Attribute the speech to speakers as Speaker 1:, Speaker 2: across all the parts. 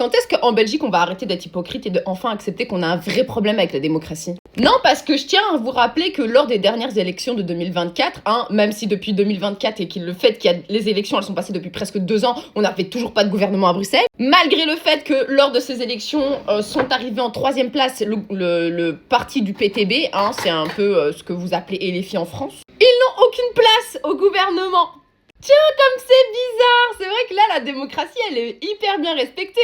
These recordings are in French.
Speaker 1: Quand est-ce qu'en Belgique, on va arrêter d'être hypocrite et de enfin accepter qu'on a un vrai problème avec la démocratie? Non, parce que je tiens à vous rappeler que lors des dernières élections de 2024, même si depuis 2024 et le fait qu'il y a les élections, elles sont passées depuis presque 2 ans, on n'avait toujours pas de gouvernement à Bruxelles, malgré le fait que lors de ces élections sont arrivés en 3e place le parti du PTB, c'est un peu ce que vous appelez LFI en France, ils n'ont aucune place au gouvernement. Tiens, comme c'est bizarre! C'est vrai que là, la démocratie, elle est hyper bien respectée,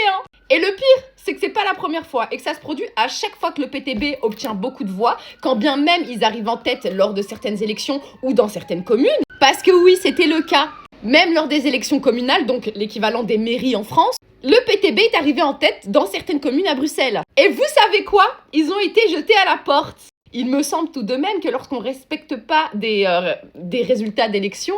Speaker 1: Et le pire, c'est que c'est pas la première fois et que ça se produit à chaque fois que le PTB obtient beaucoup de voix, quand bien même ils arrivent en tête lors de certaines élections ou dans certaines communes. Parce que oui, c'était le cas. Même lors des élections communales, donc l'équivalent des mairies en France, le PTB est arrivé en tête dans certaines communes à Bruxelles. Et vous savez quoi? Ils ont été jetés à la porte. Il me semble tout de même que lorsqu'on ne respecte pas des résultats d'élections,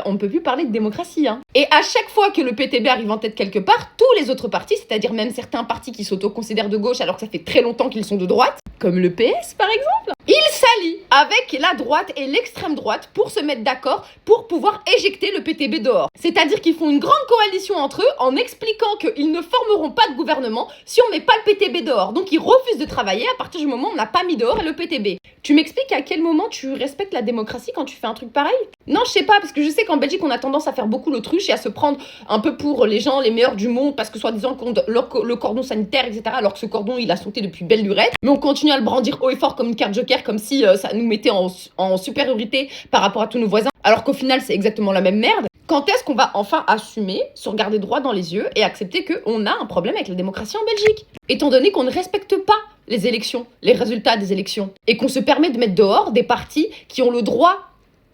Speaker 1: on ne peut plus parler de démocratie. Et à chaque fois que le PTB arrive en tête quelque part, tous les autres partis, c'est-à-dire même certains partis qui s'auto-considèrent de gauche alors que ça fait très longtemps qu'ils sont de droite, comme le PS par exemple, ils s'allient avec la droite et l'extrême droite pour se mettre d'accord pour pouvoir éjecter le PTB dehors. C'est-à-dire qu'ils font une grande coalition entre eux en expliquant qu'ils ne formeront pas de gouvernement si on met pas le PTB dehors. Donc ils refusent de travailler à partir du moment où on n'a pas mis dehors le PTB. Tu m'expliques à quel moment tu respectes la démocratie quand tu fais un truc pareil? Non, je sais pas, parce que je sais qu'en Belgique, on a tendance à faire beaucoup l'autruche et à se prendre un peu pour les gens les meilleurs du monde parce que soi-disant le cordon sanitaire, etc. Alors que ce cordon, il a sauté depuis belle lurette. Mais on continue à le brandir haut et fort comme une carte joker, comme si ça nous mettait en supériorité par rapport à tous nos voisins. Alors qu'au final, c'est exactement la même merde. Quand est-ce qu'on va enfin assumer, se regarder droit dans les yeux et accepter qu'on a un problème avec la démocratie en Belgique? Étant donné qu'on ne respecte pas les élections, les résultats des élections, et qu'on se permet de mettre dehors des partis qui ont le droit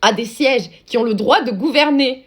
Speaker 1: à des sièges, qui ont le droit de gouverner.